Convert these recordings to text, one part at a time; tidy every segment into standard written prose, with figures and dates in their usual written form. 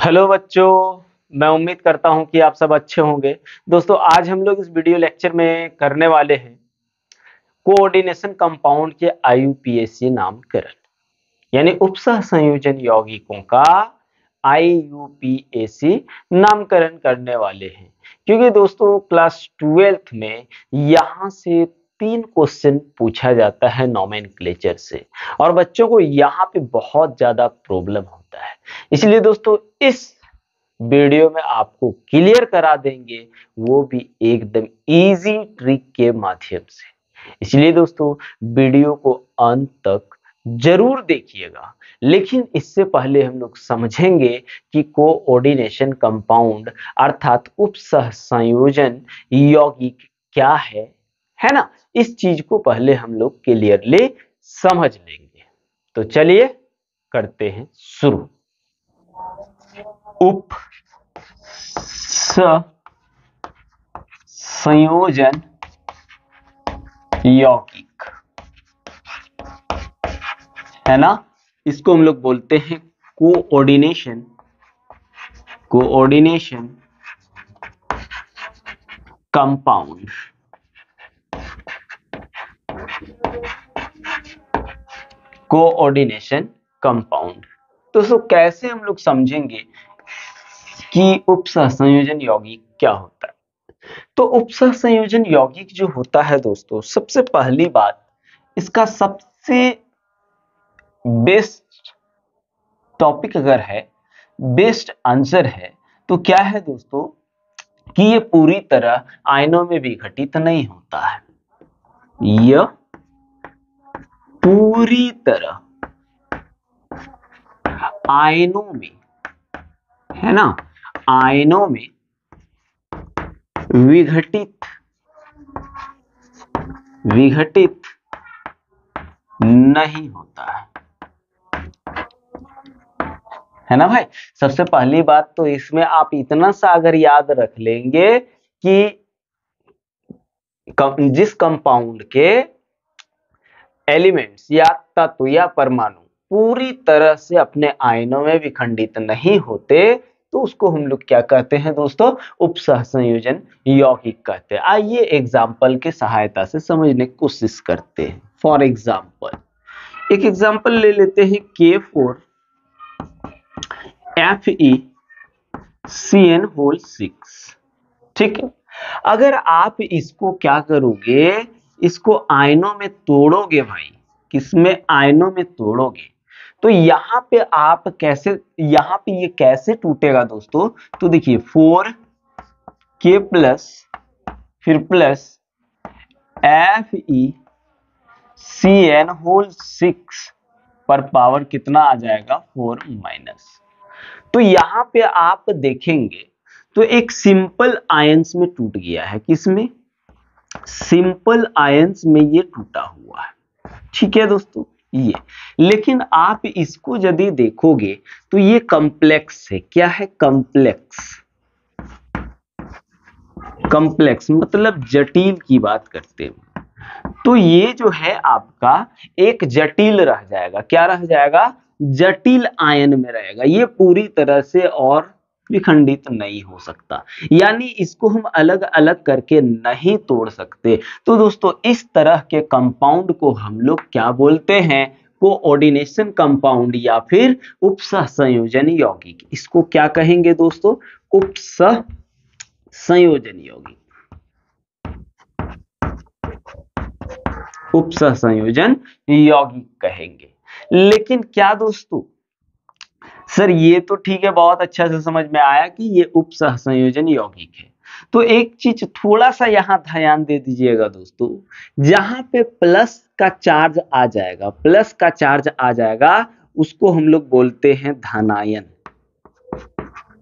Hello बच्चों। मैं उम्मीद करता हूं कि आप सब अच्छे होंगे। दोस्तों, आज हम लोग इस वीडियो लेक्चर में करने वाले हैं कोऑर्डिनेशन कंपाउंड के आईयूपीएसी नामकरण, यानी उपसह संयोजन यौगिकों का आईयूपीएसी नामकरण करने वाले हैं। क्योंकि दोस्तों क्लास 12th में यहां से 3 क्वेश्चन पूछा जाता है नोमेनक्लेचर से, और बच्चों को यहाँ पे बहुत ज्यादा प्रॉब्लम होता है। इसलिए दोस्तों इस वीडियो में आपको क्लियर करा देंगे, वो भी एकदम इजी ट्रिक के माध्यम से। इसलिए दोस्तों वीडियो को अंत तक जरूर देखिएगा। लेकिन इससे पहले हम लोग समझेंगे कि कोऑर्डिनेशन कंपाउंड अर्थात उपसह संयोजन यौगिक क्या है ना। इस चीज को पहले हम लोग क्लियरली समझ लेंगे। तो चलिए करते हैं शुरू। उप संयोजन यौगिक है ना, इसको हम लोग बोलते हैं कोऑर्डिनेशन कंपाउंड। कोऑर्डिनेशन कंपाउंड दोस्तों कैसे हम लोग समझेंगे कि उपसह संयोजन यौगिक क्या होता है। तो उपसह संयोजन यौगिक जो होता है दोस्तों, सबसे पहली बात, इसका सबसे बेस्ट टॉपिक अगर है, बेस्ट आंसर है, तो क्या है दोस्तों कि ये पूरी तरह आयनों में विघटित नहीं होता है। यह पूरी तरह आयनों में, है ना, आयनों में विघटित नहीं होता है ना भाई। सबसे पहली बात तो इसमें आप इतना सा अगर याद रख लेंगे कि जिस कंपाउंड के एलिमेंट्स या तत्व या परमाणु पूरी तरह से अपने आयनों में विखंडित नहीं होते, तो उसको हम लोग क्या कहते हैं दोस्तों, उपसह संयोजन यौगिक कहते हैं। आइए एग्जाम्पल के सहायता से समझने की कोशिश करते हैं। फॉर एग्जाम्पल एक एग्जाम्पल ले लेते हैं K4 FeCN6। ठीक है, अगर आप इसको क्या करोगे, इसको आयनों में तोड़ोगे भाई, किसमें, आयनों में तोड़ोगे, तो यहां पे आप कैसे, यहां पे ये कैसे टूटेगा दोस्तों, तो देखिए 4K प्लस फिर प्लस FeCN6 पर पावर कितना आ जाएगा, 4 माइनस। तो यहां पे आप देखेंगे तो एक सिंपल आयंस में टूट गया है, किसमें, सिंपल आयंस में ये टूटा हुआ है। ठीक है दोस्तों, ये, लेकिन आप इसको यदि देखोगे तो ये कॉम्प्लेक्स है। क्या है, कॉम्प्लेक्स मतलब जटिल की बात करते हैं। तो ये जो है आपका एक जटिल रह जाएगा। क्या रह जाएगा, जटिल आयन में रहेगा। ये पूरी तरह से और विखंडित नहीं हो सकता, यानी इसको हम अलग अलग करके नहीं तोड़ सकते। तो दोस्तों इस तरह के कंपाउंड को हम लोग क्या बोलते हैं, कोऑर्डिनेशन कंपाउंड या फिर उपसह संयोजन यौगिक। इसको क्या कहेंगे दोस्तों, उपसह संयोजन यौगिक, उपसह संयोजन यौगिक कहेंगे। लेकिन क्या दोस्तों, सर ये तो ठीक है, बहुत अच्छा से समझ में आया कि ये उपसह संयोजन यौगिक है। तो एक चीज थोड़ा सा यहां ध्यान दे दीजिएगा दोस्तों, जहां पे प्लस का चार्ज आ जाएगा, प्लस का चार्ज आ जाएगा, उसको हम लोग बोलते हैं धनायन,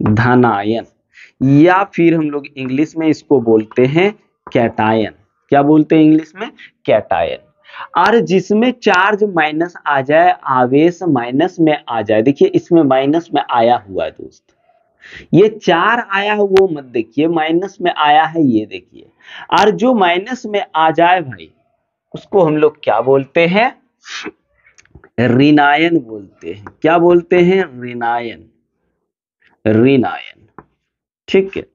धनायन, या फिर हम लोग इंग्लिश में इसको बोलते हैं कैटायन। क्या बोलते हैं इंग्लिश में, कैटायन। और जिसमें चार्ज माइनस आ जाए, आवेश माइनस में आ जाए, देखिए इसमें माइनस में आया हुआ है दोस्त, ये 4 आया है वो मत देखिए, माइनस में आया है ये देखिए। और जो माइनस में आ जाए भाई, उसको हम लोग क्या बोलते हैं, ऋणायन बोलते हैं। क्या बोलते हैं, ऋणायन। ऋण आयन, ठीक है,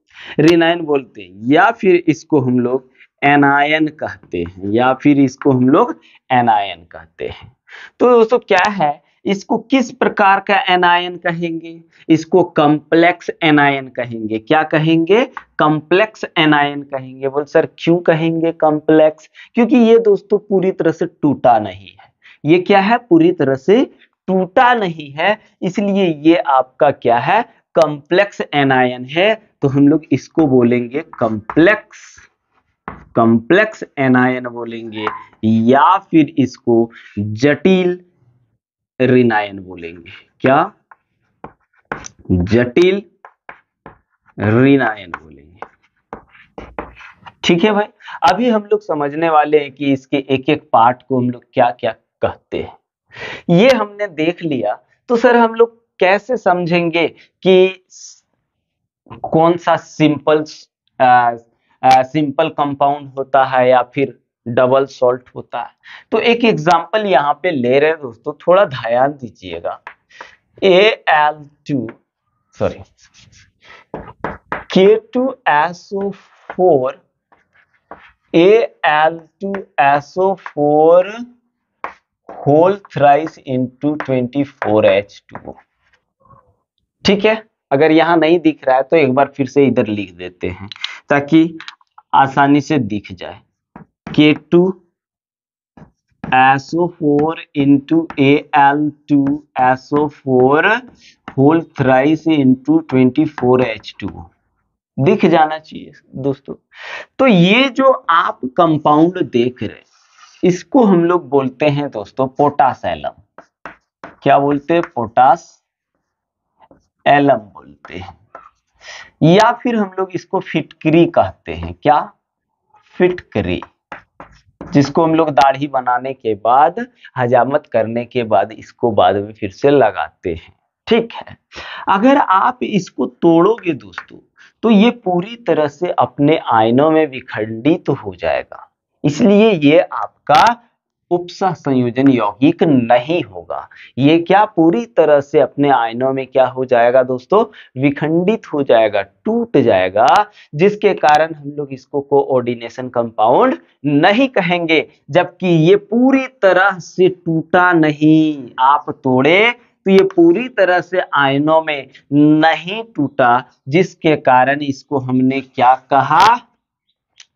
ऋण आयन बोलते हैं, या फिर इसको हम लोग एनायन कहते हैं, या फिर इसको हम लोग एनायन कहते हैं। तो दोस्तों क्या है, इसको किस प्रकार का एनायन कहेंगे, इसको कॉम्प्लेक्स एनायन कहेंगे। क्या कहेंगे, कॉम्प्लेक्स एनायन कहेंगे। बोल सर क्यों कहेंगे कॉम्प्लेक्स, क्योंकि ये दोस्तों पूरी तरह से टूटा नहीं है, ये क्या है, पूरी तरह से टूटा नहीं है, इसलिए ये आपका क्या है, कॉम्प्लेक्स एनायन है। तो हम लोग इसको बोलेंगे कॉम्प्लेक्स एनायन बोलेंगे, या फिर इसको जटिल ऋणायन बोलेंगे। क्या, जटिल ऋणायन बोलेंगे। ठीक है भाई, अभी हम लोग समझने वाले हैं कि इसके एक एक पार्ट को हम लोग क्या क्या कहते हैं। ये हमने देख लिया, तो सर हम लोग कैसे समझेंगे कि कौन सा सिंपल कंपाउंड होता है या फिर डबल सॉल्ट होता है। तो एक एग्जांपल यहाँ पे ले रहे हैं दोस्तों, थोड़ा ध्यान दीजिएगा। Al2 sorry K2SO4 Al2SO4 whole thrice into 24H2O। ठीक है, अगर यहां नहीं दिख रहा है तो एक बार फिर से इधर लिख देते हैं ताकि आसानी से दिख जाए। K2SO4 into Al2SO4 whole thrice into 24H2O दिख जाना चाहिए दोस्तों। तो ये जो आप कंपाउंड देख रहे हैं, इसको हम लोग बोलते हैं दोस्तों पोटास एलम। क्या बोलते हैं, पोटास एलम बोलते हैं, या फिर हम लोग इसको फिटकरी कहते हैं। क्या, फिटकरी, जिसको हम लोग दाढ़ी बनाने के बाद, हजामत करने के बाद इसको बाद में फिर से लगाते हैं। ठीक है, अगर आप इसको तोड़ोगे दोस्तों तो ये पूरी तरह से अपने आयनों में विखंडित हो जाएगा, इसलिए ये आपका उपसह संयोजन यौगिक नहीं होगा। ये क्या, पूरी तरह से अपने आयनों में क्या हो जाएगा दोस्तों, विखंडित हो जाएगा, टूट जाएगा, जिसके कारण हम लोग इसको कोऑर्डिनेशन कंपाउंड नहीं कहेंगे। जबकि ये पूरी तरह से टूटा नहीं, आप तोड़े तो ये पूरी तरह से आयनों में नहीं टूटा, जिसके कारण इसको हमने क्या कहा,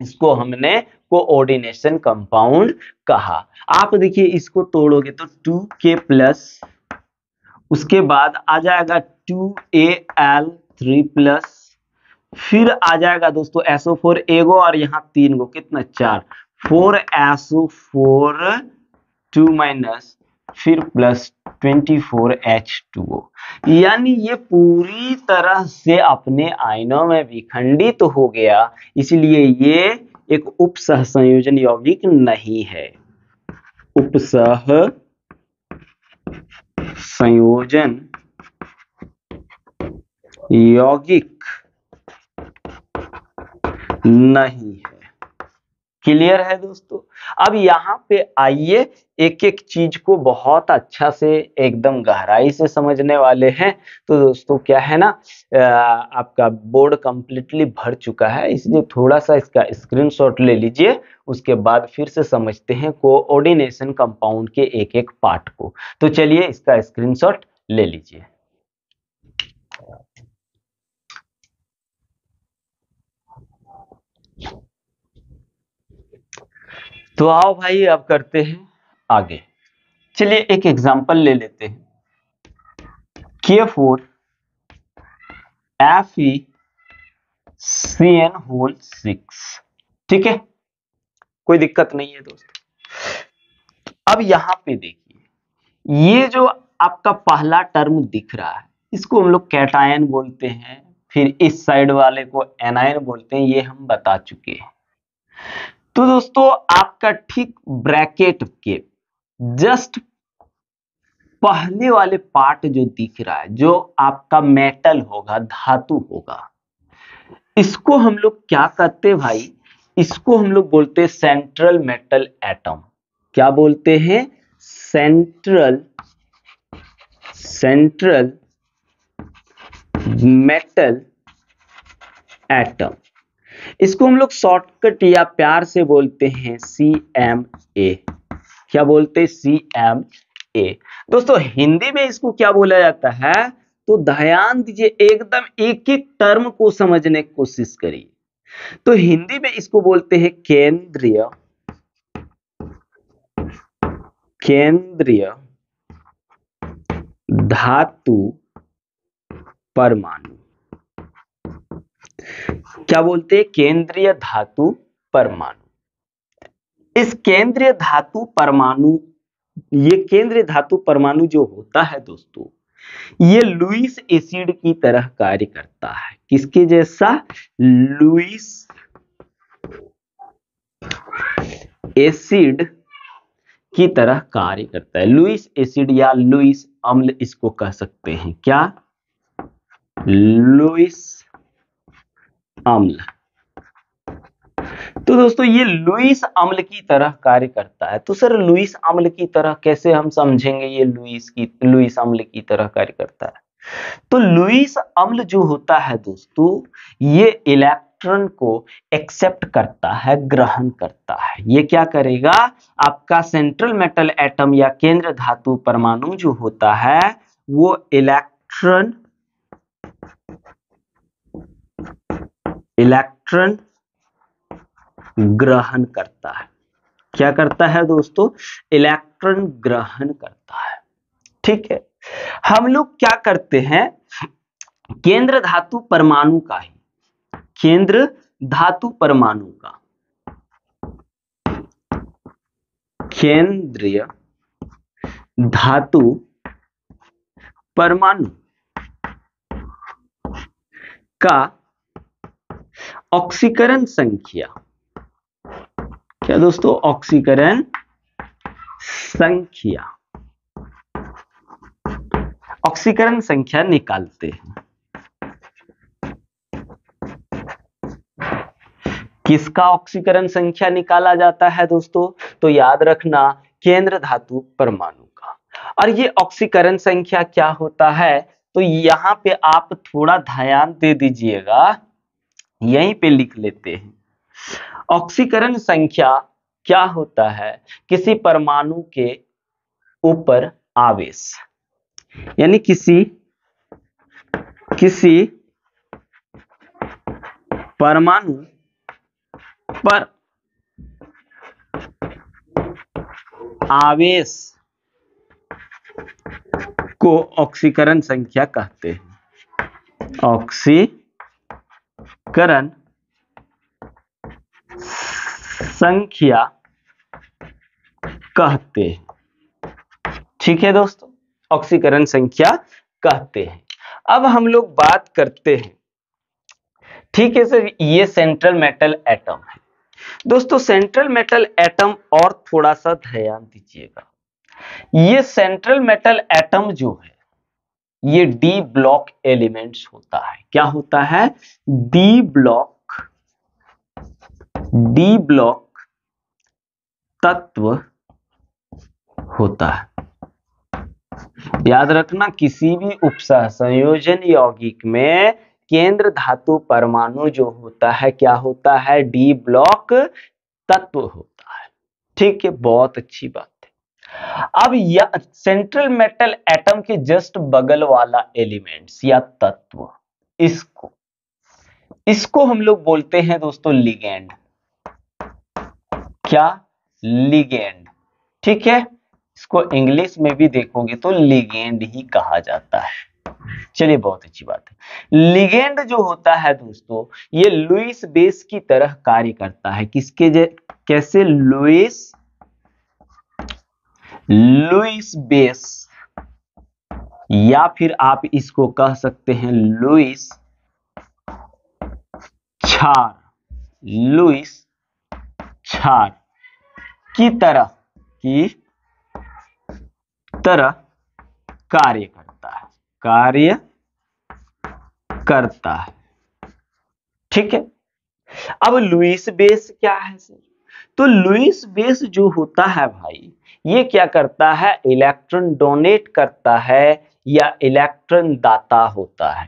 इसको हमने कोऑर्डिनेशन कंपाउंड कहा। आप देखिए इसको तोड़ोगे तो 2K प्लस, उसके बाद आ जाएगा 2Al3 प्लस, फिर आ जाएगा दोस्तों SO4 एगो और यहाँ 3 गो, कितना, 4, 4SO4 2 माइनस, फिर प्लस 24H2O। यानी ये पूरी तरह से अपने आयनों में विखंडित हो गया, इसलिए ये एक उपसह संयोजन यौगिक नहीं है, उपसह संयोजन यौगिक नहीं है। क्लियर है दोस्तों। अब यहाँ पे आइए एक एक चीज को बहुत अच्छा से एकदम गहराई से समझने वाले हैं। तो दोस्तों क्या है ना, आपका बोर्ड कंप्लीटली भर चुका है, इसलिए थोड़ा सा इसका स्क्रीनशॉट ले लीजिए, उसके बाद फिर से समझते हैं कोऑर्डिनेशन कंपाउंड के एक एक पार्ट को। तो चलिए इसका स्क्रीनशॉट ले लीजिए। तो आओ भाई अब करते हैं आगे। चलिए एक एग्जांपल ले लेते हैं, K4 FeCN होल 6। ठीक है, कोई दिक्कत नहीं है दोस्तों। अब यहां पे देखिए, ये जो आपका पहला टर्म दिख रहा है, इसको हम लोग कैटायन बोलते हैं, फिर इस साइड वाले को एनायन बोलते हैं, ये हम बता चुके हैं। तो दोस्तों आपका ठीक ब्रैकेट के जस्ट पहले वाले पार्ट जो दिख रहा है, जो आपका मेटल होगा, धातु होगा, इसको हम लोग क्या कहते हैं भाई, इसको हम लोग बोलते हैं सेंट्रल मेटल एटम। क्या बोलते हैं, सेंट्रल मेटल एटम, इसको हम लोग शॉर्टकट या प्यार से बोलते हैं CMA। क्या बोलते हैं? CMA। दोस्तों हिंदी में इसको क्या बोला जाता है? तो ध्यान दीजिए, एकदम एक एक टर्म को समझने की कोशिश करिए। तो हिंदी में इसको बोलते हैं केंद्रीय धातु परमाणु। क्या बोलते हैं? केंद्रीय धातु परमाणु। इस केंद्रीय धातु परमाणु, ये केंद्रीय धातु परमाणु जो होता है दोस्तों, ये लुईस एसिड की तरह कार्य करता है। किसके जैसा? लुईस एसिड की तरह कार्य करता है। लुईस एसिड या लुईस अम्ल इसको कह सकते हैं। क्या? लुईस अम्ल। तो दोस्तों ये लुईस अम्ल की तरह कार्य करता है। तो सर लुईस अम्ल की तरह कैसे हम समझेंगे ये लुईस अम्ल की तरह कार्य करता है? तो लुईस अम्ल जो होता है दोस्तों, ये इलेक्ट्रॉन को एक्सेप्ट करता है, ग्रहण करता है। ये क्या करेगा? आपका सेंट्रल मेटल एटम या केंद्र धातु परमाणु जो होता है, वो इलेक्ट्रॉन ग्रहण करता है। क्या करता है दोस्तों? इलेक्ट्रॉन ग्रहण करता है। ठीक है, हम लोग क्या करते हैं? केंद्र धातु परमाणु का ही, केंद्र धातु परमाणु का, केंद्रीय धातु परमाणु का ऑक्सीकरण संख्या, क्या दोस्तों? ऑक्सीकरण संख्या, ऑक्सीकरण संख्या निकालते हैं। किसका ऑक्सीकरण संख्या निकाला जाता है दोस्तों? तो याद रखना, केंद्र धातु परमाणु का। और ये ऑक्सीकरण संख्या क्या होता है? तो यहां पे आप थोड़ा ध्यान दे दीजिएगा, यहीं पे लिख लेते हैं। ऑक्सीकरण संख्या क्या होता है? किसी परमाणु के ऊपर आवेश, यानी किसी परमाणु पर आवेश को ऑक्सीकरण संख्या कहते हैं। ऑक्सीकरण संख्या कहते हैं। ठीक है दोस्तों, ऑक्सीकरण संख्या कहते हैं। अब हम लोग बात करते हैं, ठीक है सर, ये सेंट्रल मेटल एटम है। दोस्तों सेंट्रल मेटल एटम, और थोड़ा सा ध्यान दीजिएगा, ये सेंट्रल मेटल एटम जो है, ये डी ब्लॉक एलिमेंट्स होता है। क्या होता है? डी ब्लॉक तत्व होता है। याद रखना, किसी भी उपसह संयोजन यौगिक में केंद्र धातु परमाणु जो होता है, क्या होता है? डी ब्लॉक तत्व होता है। ठीक है, बहुत अच्छी बात है। अब यह सेंट्रल मेटल एटम के जस्ट बगल वाला एलिमेंट्स या तत्व, इसको हम लोग बोलते हैं दोस्तों लिगेंड। क्या? लिगेंड। ठीक है, इसको इंग्लिश में भी देखोगे तो लिगेंड ही कहा जाता है। चलिए, बहुत अच्छी बात है। लिगेंड जो होता है दोस्तों, ये लुईस बेस की तरह कार्य करता है। कैसे? लुईस बेस, या फिर आप इसको कह सकते हैं लुईस क्षार की तरह कार्य करता है। ठीक है, अब लुईस बेस क्या है सर? तो लुईस बेस जो होता है भाई, ये क्या करता है? इलेक्ट्रॉन डोनेट करता है या इलेक्ट्रॉन दाता होता है।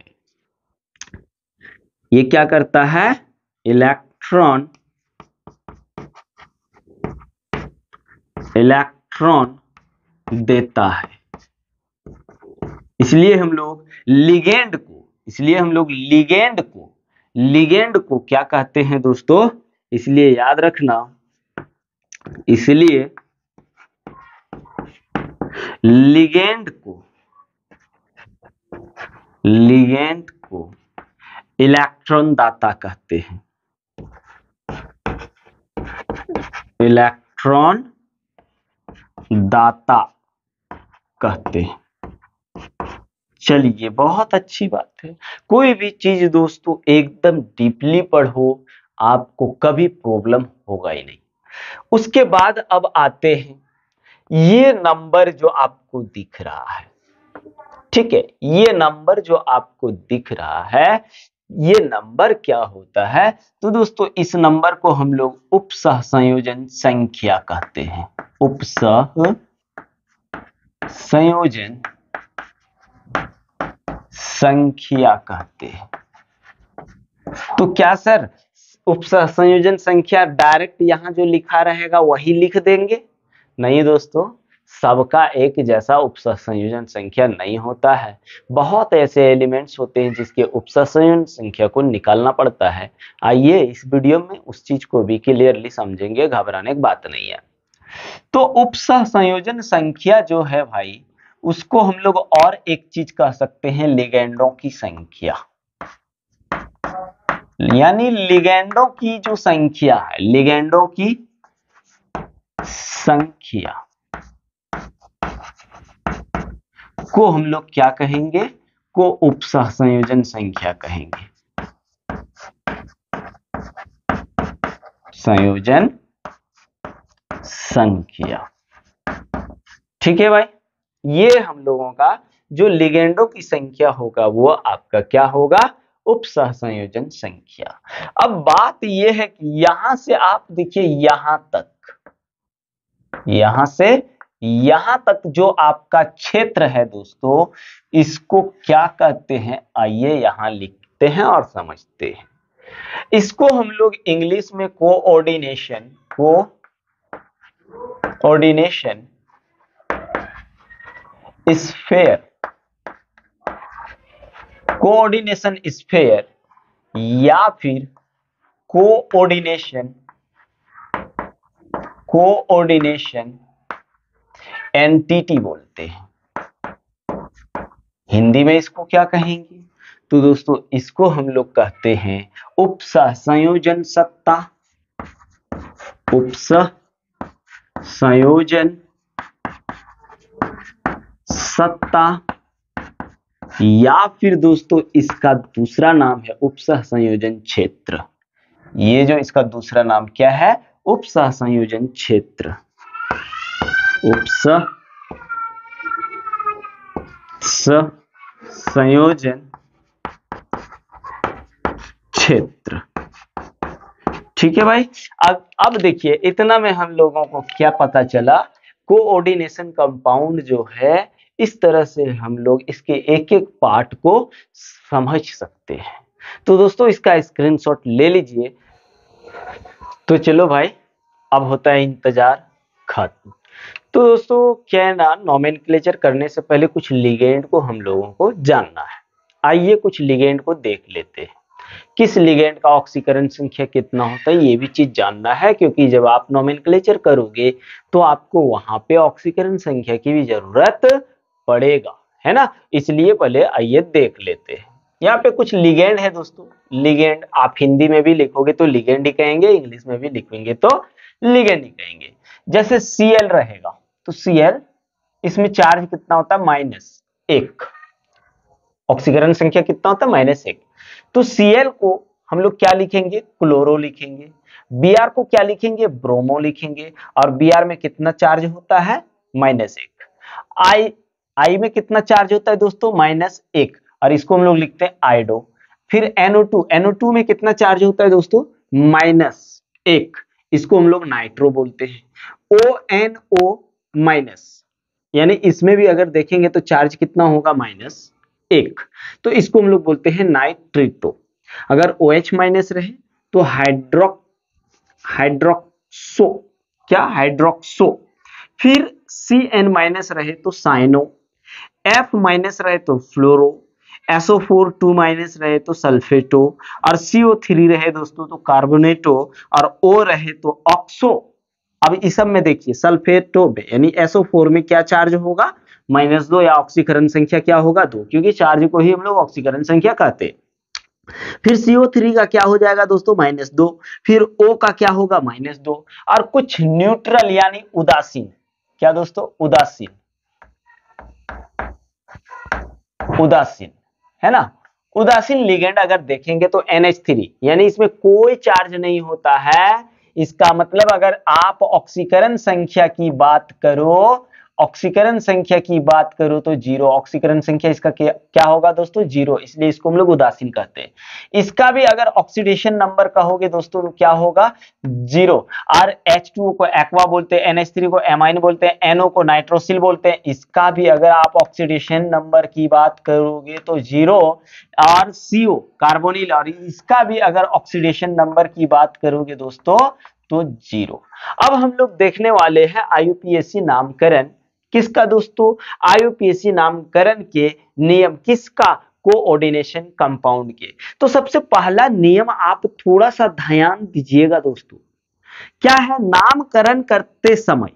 ये क्या करता है? इलेक्ट्रॉन देता है। इसलिए हम लोग लिगेंड को क्या कहते हैं दोस्तों? इसलिए याद रखना, इसलिए लिगेंड को इलेक्ट्रॉन दाता कहते हैं। इलेक्ट्रॉन दाता कहते हैं। चलिए, बहुत अच्छी बात है। कोई भी चीज दोस्तों एकदम डीपली पढ़ो, आपको कभी प्रॉब्लम होगा ही नहीं। उसके बाद अब आते हैं, ये नंबर जो आपको दिख रहा है, ठीक है, ये नंबर जो आपको दिख रहा है, ये नंबर क्या होता है? तो दोस्तों इस नंबर को हम लोग उपसह संयोजन संख्या कहते हैं। उपसह संयोजन संख्या कहते हैं। तो क्या सर उपसह संयोजन संख्या डायरेक्ट यहां जो लिखा रहेगा वही लिख देंगे? नहीं दोस्तों, सबका एक जैसा उपसह संयोजन संख्या नहीं होता है। बहुत ऐसे एलिमेंट्स होते हैं जिसके उपसह संयोजन संख्या को निकालना पड़ता है। आइए इस वीडियो में उस चीज को भी क्लियरली समझेंगे, घबराने की बात नहीं है। तो उपसह संयोजन संख्या जो है भाई, उसको हम लोग और एक चीज कह सकते हैं, लिगेंडों की संख्या। यानी लिगेंडों की जो संख्या है, लिगेंडों की संख्या को हम लोग क्या कहेंगे? को उपसह संयोजन संख्या कहेंगे। संयोजन संख्या, ठीक है भाई। ये हम लोगों का जो लिगेंडों की संख्या होगा वो आपका क्या होगा? उपसह संयोजन संख्या। अब बात यह है कि यहां से आप देखिए, यहां से यहां तक जो आपका क्षेत्र है दोस्तों, इसको क्या कहते हैं? आइए यहां लिखते हैं और समझते हैं। इसको हम लोग इंग्लिश में कोऑर्डिनेशन स्फेयर या फिर कोऑर्डिनेशन एंटिटी बोलते हैं। हिंदी में इसको क्या कहेंगे? तो दोस्तों इसको हम लोग कहते हैं उपसह संयोजन सत्ता, उपसह संयोजन सत्ता, या फिर दोस्तों इसका दूसरा नाम है उपसह संयोजन क्षेत्र। ये जो इसका दूसरा नाम क्या है? उपसह संयोजन क्षेत्र। उपसह संयोजन क्षेत्र, ठीक है भाई। अब देखिए, इतना में हम लोगों को क्या पता चला? कोऑर्डिनेशन कंपाउंड जो है, इस तरह से हम लोग इसके एक एक पार्ट को समझ सकते हैं। तो दोस्तों इसका स्क्रीनशॉट ले लीजिए। तो चलो भाई, अब होता है इंतजार खत्म। तो दोस्तों क्या है ना, नोमेनक्लेचर करने से पहले कुछ लिगेंड को हम लोगों को जानना है। आइए कुछ लिगेंड को देख लेते हैं। किस लिगेंड का ऑक्सीकरण संख्या कितना होता है, ये भी चीज जानना है, क्योंकि जब आप नोमेनक्लेचर करोगे तो आपको वहां पे ऑक्सीकरण संख्या की भी जरूरत पड़ेगा, है ना। इसलिए पहले आइए देख लेते हैं। यहाँ पे कुछ लिगेंड है दोस्तों। लिगेंड आप हिंदी में भी लिखोगे तो लिगेंड ही कहेंगे, इंग्लिश में भी लिखेंगे तो लिगेंड ही कहेंगे। जैसे Cl रहेगा तो Cl, इसमें चार्ज कितना होता है? -1। ऑक्सीकरण संख्या कितना होता है? -1। तो Cl को हम लोग क्या लिखेंगे? क्लोरो लिखेंगे। Br को क्या लिखेंगे? ब्रोमो लिखेंगे। और Br में कितना चार्ज होता है? -1। I में कितना चार्ज होता है दोस्तों? -1, और इसको हम लोग लिखते हैं आइडो। फिर NO2 में कितना चार्ज होता है दोस्तों? -1, इसको हम लोग नाइट्रो बोलते हैं। ONO-, यानी इसमें भी अगर देखेंगे तो चार्ज कितना होगा? -1, तो इसको हम लोग बोलते हैं नाइट्रिटो। अगर OH माइनस रहे तो हाइड्रोक्सो, क्या हाइड्रोक्सो। फिर CN माइनस रहे तो साइनो, F माइनस रहे तो फ्लोरो, SO4 2 माइनस रहे तो सल्फेटो, और CO3 रहे दोस्तों तो कार्बोनेटो, और O रहे तो ऑक्सो। अब इस सब में देखिए सल्फेटो में यानी SO4 में क्या चार्ज होगा, -2, या ऑक्सीकरण संख्या क्या होगा 2, क्योंकि चार्ज को ही हम लोग ऑक्सीकरण संख्या कहते हैं। फिर CO3 का क्या हो जाएगा दोस्तों, -2। फिर O का क्या होगा, -2। और कुछ न्यूट्रल यानी उदासीन, क्या दोस्तों, उदासीन, उदासीन है ना। उदासीन लिगेंड अगर देखेंगे तो NH3 यानी इसमें कोई चार्ज नहीं होता है। इसका मतलब अगर आप ऑक्सीकरण संख्या की बात करो, ऑक्सीकरण संख्या की बात करो तो 0, ऑक्सीकरण संख्या इसका क्या होगा दोस्तों, 0, इसलिए इसको हम लोग उदासीन कहते हैं। इसका भी अगर ऑक्सीडेशन नंबर कहोगे दोस्तों तो क्या होगा, 0। और H2O को एक्वा बोलते हैं, NH3 को एमाइन बोलते हैं, NO को नाइट्रोसिल बोलते हैं। इसका भी अगर आप ऑक्सीडेशन नंबर की बात करोगे तो 0। और CO कार्बोनिल, और इसका भी अगर ऑक्सीडेशन नंबर की बात करोगे दोस्तों तो 0। अब हम लोग देखने वाले हैं IUPAC नामकरण किसका दोस्तों, IUPAC नामकरण के नियम किसका, कोऑर्डिनेशन कंपाउंड के। तो सबसे पहला नियम आप थोड़ा सा ध्यान दीजिएगा दोस्तों, क्या है, नामकरण करते समय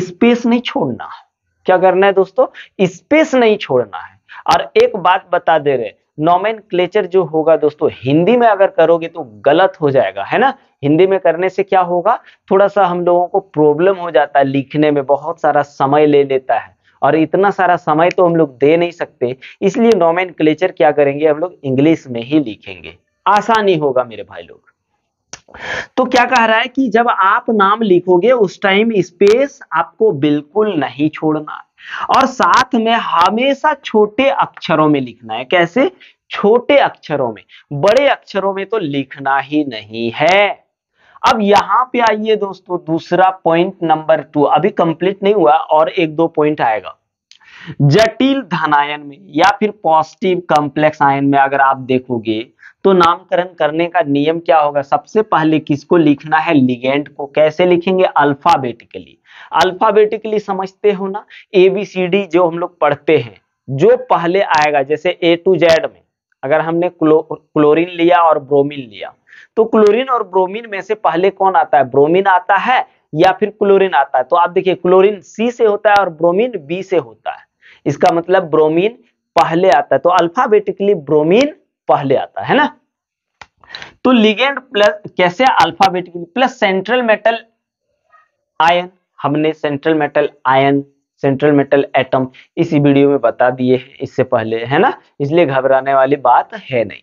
स्पेस नहीं छोड़ना है। क्या करना है दोस्तों, स्पेस नहीं छोड़ना है। और एक बात बता दे रहे, नोमेनक्लेचर जो होगा दोस्तों हिंदी में अगर करोगे तो गलत हो जाएगा, है ना। हिंदी में करने से क्या होगा, थोड़ा सा हम लोगों को प्रॉब्लम हो जाता है, लिखने में बहुत सारा समय ले लेता है, और इतना सारा समय तो हम लोग दे नहीं सकते। इसलिए नोमेनक्लेचर क्या करेंगे, हम लोग इंग्लिश में ही लिखेंगे, आसानी होगा मेरे भाई लोग। तो क्या कह रहा है कि जब आप नाम लिखोगे उस टाइम स्पेस आपको बिल्कुल नहीं छोड़ना है, और साथ में हमेशा छोटे अक्षरों में लिखना है। कैसे, छोटे अक्षरों में, बड़े अक्षरों में तो लिखना ही नहीं है। अब यहां पे आइए दोस्तों, दूसरा पॉइंट नंबर 2 अभी कंप्लीट नहीं हुआ, और 1-2 पॉइंट आएगा। जटिल धनायन में या फिर पॉजिटिव कॉम्प्लेक्स आयन में अगर आप देखोगे तो नामकरण करने का नियम क्या होगा, सबसे पहले किसको लिखना है, लिगेंड को। कैसे लिखेंगे, अल्फाबेटिकली। अल्फाबेटिकली समझते हो ना, ABCD जो हम लोग पढ़ते हैं, जो पहले आएगा, जैसे A to Z में अगर हमने क्लोरीन लिया और ब्रोमीन लिया, तो क्लोरीन और ब्रोमीन में से पहले कौन आता है, ब्रोमीन आता है या फिर क्लोरीन आता है। तो आप देखिए क्लोरीन C से होता है और ब्रोमीन B से होता है, इसका मतलब ब्रोमीन पहले आता है। तो अल्फाबेटिकली ब्रोमीन पहले आता है ना। तो लिगेंड प्लस कैसे, alphabetically plus central metal ion, हमने central metal ion, central metal atom इसी वीडियो में बता दिए हैं इससे पहले, है ना, इसलिए घबराने वाली बात है नहीं।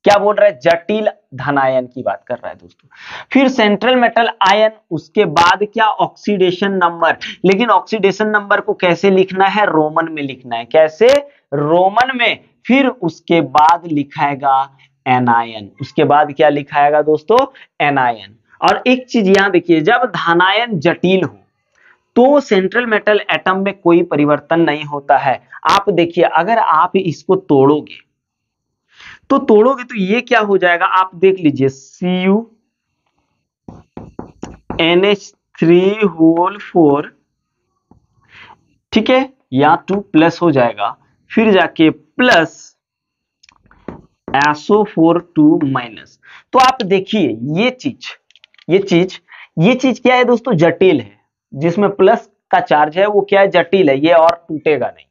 क्या बोल रहा है, जटिल धनायन की बात कर रहा है दोस्तों। फिर सेंट्रल मेटल आयन, उसके बाद क्या, ऑक्सीडेशन नंबर। लेकिन ऑक्सीडेशन नंबर को कैसे लिखना है, रोमन में लिखना है। कैसे, रोमन में। फिर उसके बाद लिखाएगा एनायन, उसके बाद क्या लिखाएगा दोस्तों, एनायन। और एक चीज यहां देखिए, जब धनायन जटिल हो तो सेंट्रल मेटल एटम में कोई परिवर्तन नहीं होता है। आप देखिए अगर आप इसको तोड़ोगे तो ये क्या हो जाएगा, आप देख लीजिए, CuNH3 ठीक है, या 2 प्लस हो जाएगा, फिर जाके प्लस SO4 2 माइनस। तो आप देखिए ये चीज क्या है दोस्तों, जटिल है। जिसमें प्लस का चार्ज है वो क्या है, जटिल है, ये और टूटेगा नहीं।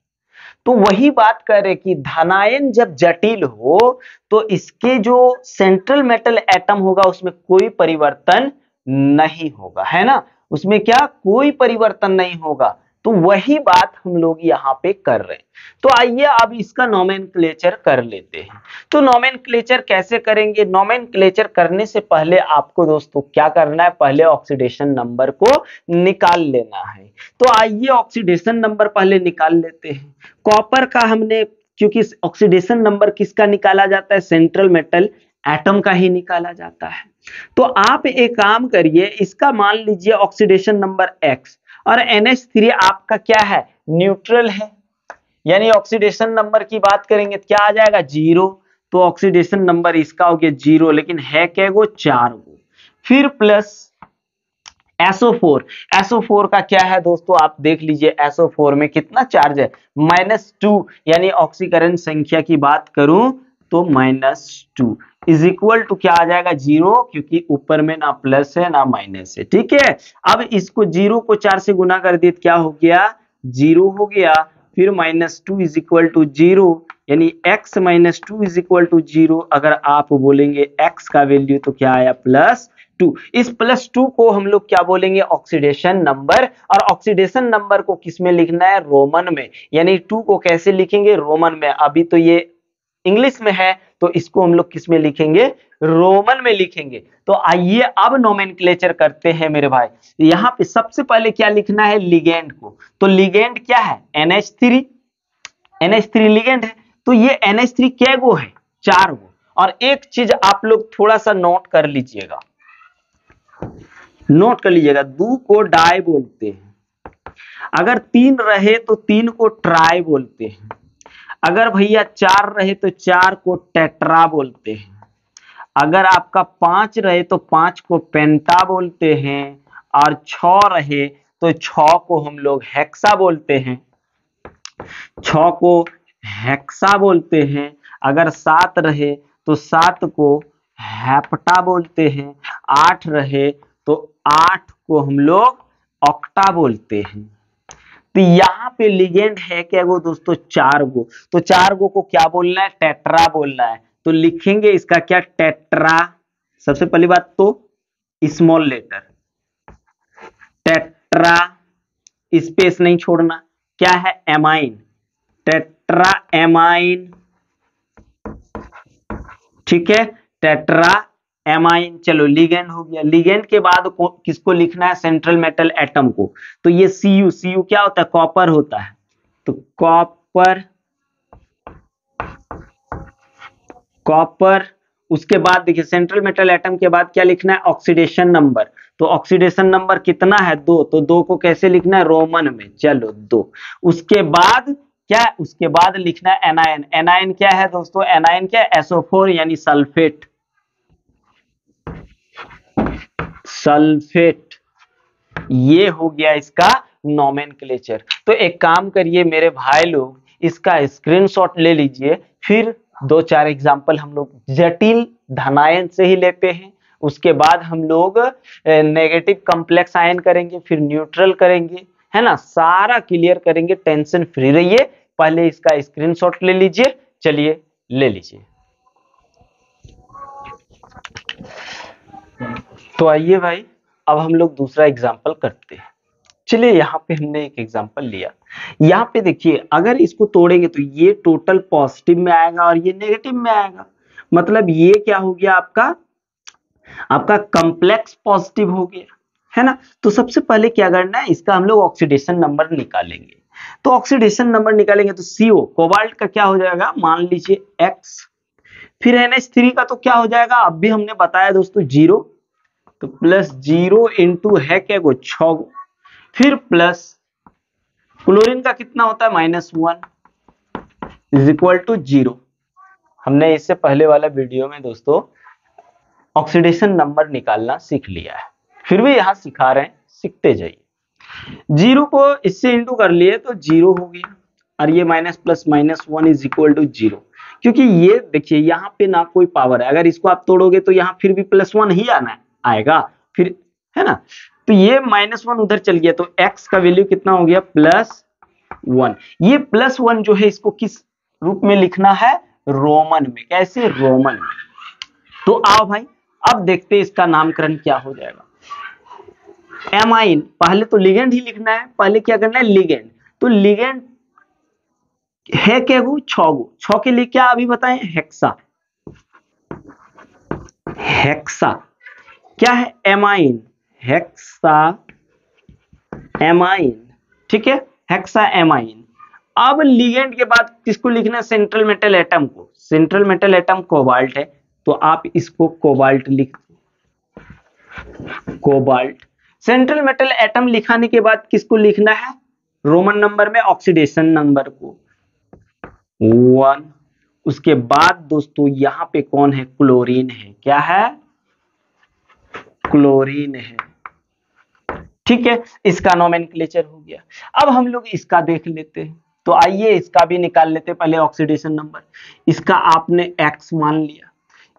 तो वही बात कर रहे कि धनायन जब जटिल हो तो इसके जो सेंट्रल मेटल एटम होगा उसमें कोई परिवर्तन नहीं होगा, है ना, उसमें क्या कोई परिवर्तन नहीं होगा। तो वही बात हम लोग यहाँ पे कर रहे हैं। तो आइए अब इसका नोमेनक्लेचर कर लेते हैं। तो नोमेनक्लेचर कैसे करेंगे, नोमेनक्लेचर करने से पहले आपको दोस्तों क्या करना है, पहले ऑक्सीडेशन नंबर को निकाल लेना है। तो आइए ऑक्सीडेशन नंबर पहले निकाल लेते हैं। कॉपर का हमने, क्योंकि ऑक्सीडेशन नंबर किसका निकाला जाता है, सेंट्रल मेटल एटम का ही निकाला जाता है। तो आप एक काम करिए, इसका मान लीजिए ऑक्सीडेशन नंबर X, और NH3 आपका क्या है, न्यूट्रल है, यानी ऑक्सीडेशन नंबर की बात करेंगे क्या आ जाएगा, 0। तो ऑक्सीडेशन नंबर इसका हो गया 0, लेकिन है क्या गो 4 गो। फिर प्लस SO4, SO4 का क्या है दोस्तों, आप देख लीजिए SO4 में कितना चार्ज है -2, यानी ऑक्सीकरण संख्या की बात करूं तो -2 इज इक्वल टू क्या आ जाएगा 0, क्योंकि ऊपर में ना प्लस है ना माइनस है। ठीक है, अब इसको 0 को 4 से गुना कर दिए तो क्या हो गया 0 हो गया। फिर -2 इज इक्वल टू 0, यानी x -2 इज इक्वल टू 0। अगर आप बोलेंगे x का वैल्यू तो क्या आया +2। इस +2 को हम लोग क्या बोलेंगे ऑक्सीडेशन नंबर, और ऑक्सीडेशन नंबर को किस में लिखना है रोमन में, यानी 2 को कैसे लिखेंगे रोमन में। अभी तो ये इंग्लिश में है तो इसको हम लोग किस में लिखेंगे रोमन में लिखेंगे। तो आइए अब नोमेनक्लेचर करते हैं मेरे भाई। यहाँ पे सबसे पहले क्या लिखना है लिगेंड को, तो लिगेंड क्या है NH3, NH3 लिगेंड है। तो ये NH3 क्या गो है 4 गो। और एक चीज आप लोग थोड़ा सा नोट कर लीजिएगा, नोट कर लीजिएगा, 2 को डाई बोलते हैं, अगर 3 रहे तो 3 को ट्राई बोलते हैं, अगर भैया 4 रहे तो 4 को टेट्रा बोलते हैं, अगर आपका 5 रहे तो 5 को पेंटा बोलते हैं, और 6 रहे तो 6 को हम लोग हेक्सा बोलते हैं, 6 को हेक्सा बोलते हैं। अगर 7 रहे तो 7 को हेप्टा बोलते हैं, 8 रहे तो 8 को हम लोग ऑक्टा बोलते हैं। तो यहाँ पे लिगेंड है क्या गो दोस्तों 4 गो, तो 4 गो को क्या बोलना है टेट्रा बोलना है। तो लिखेंगे इसका क्या टेट्रा, सबसे पहली बात तो स्मॉल लेटर टेट्रा, स्पेस नहीं छोड़ना, क्या है एमाइन, टेट्रा एमाइन। ठीक है, टेट्रा एमाइन। चलो लिगेंड हो गया। लिगेंड के बाद किसको लिखना है सेंट्रल मेटल एटम को, तो ये Cu, Cu क्या होता है कॉपर होता है, तो कॉपर, कॉपर। उसके बाद देखिए सेंट्रल मेटल एटम के बाद क्या लिखना है ऑक्सीडेशन नंबर, तो ऑक्सीडेशन नंबर कितना है 2, तो 2 को कैसे लिखना है रोमन में, चलो 2। उसके बाद क्या, उसके बाद लिखना है एनायन। एनायन क्या है दोस्तों, एनायन क्या है SO4 यानी सल्फेट, सल्फेट। ये हो गया इसका नोमेनक्लेचर। तो एक काम करिए मेरे भाई लोग, इसका स्क्रीनशॉट ले लीजिए, फिर 2-4 एग्जाम्पल हम लोग जटिल धनायन से ही लेते हैं, उसके बाद हम लोग नेगेटिव कॉम्प्लेक्स आयन करेंगे, फिर न्यूट्रल करेंगे, है ना, सारा क्लियर करेंगे, टेंशन फ्री रहिए। पहले इसका स्क्रीनशॉट ले लीजिए, चलिए ले लीजिए। तो आइए भाई अब हम लोग दूसरा एग्जाम्पल करते हैं। चलिए यहाँ पे हमने एक एग्जाम्पल लिया, यहाँ पे देखिए अगर इसको तोड़ेंगे तो ये टोटल पॉजिटिव में आएगा और ये नेगेटिव में आएगा, मतलब ये क्या हो गया आपका, आपका कॉम्प्लेक्स पॉजिटिव हो गया, है ना। तो सबसे पहले क्या करना है, इसका हम लोग ऑक्सीडेशन नंबर निकालेंगे। तो ऑक्सीडेशन नंबर निकालेंगे तो CO कोबाल्ट का क्या हो जाएगा, मान लीजिए X, फिर NH3 का तो क्या हो जाएगा, अब भी हमने बताया दोस्तों 0, तो +0 इंटू है क्या गो 6 गो, फिर प्लस क्लोरीन का कितना होता है -1 इज इक्वल टू 0। हमने इससे पहले वाला वीडियो में दोस्तों ऑक्सीडेशन नंबर निकालना सीख लिया है, फिर भी यहां सिखा रहे हैं, सीखते जाइए। 0 को इससे इंटू कर लिए तो 0 हो गया, और ये minus plus -1 is equal to 0, क्योंकि ये देखिए यहाँ पे ना कोई पावर है, अगर इसको आप तोड़ोगे तो यहाँ फिर भी +1 ही आएगा, फिर है ना। तो ये -1 उधर चल गया, तो x का वैल्यू कितना हो गया +1। ये +1 जो है इसको किस रूप में लिखना है रोमन में, कैसे रोमन में। तो आओ भाई अब देखते हैं इसका नामकरण क्या हो जाएगा। एमाइन, पहले तो लिगेंड ही लिखना है, पहले क्या करना है लिगेंड, तो लिगेंड है क्या गो 6 गो, 6 के लिए क्या अभी बताएं हेक्सा, हेक्सा क्या है एमाइन, हेक्सा एमाइन, ठीक है हेक्सा एमाइन। अब लिगेंड के बाद किसको लिखना है सेंट्रल मेटल एटम को, सेंट्रल मेटल एटम कोबाल्ट है, तो आप इसको कोबाल्ट लिख, कोबाल्ट। सेंट्रल मेटल एटम लिखाने के बाद किसको लिखना है रोमन नंबर में ऑक्सीडेशन नंबर को 1, उसके बाद दोस्तों यहाँ पे कौन है, क्लोरीन है, क्या है, क्लोरीन है। ठीक है, इसका नोमेनक्लेचर हो गया। अब हम लोग इसका देख लेते हैं, तो आइए इसका भी निकाल लेते हैं। पहले ऑक्सीडेशन नंबर, इसका आपने x मान लिया,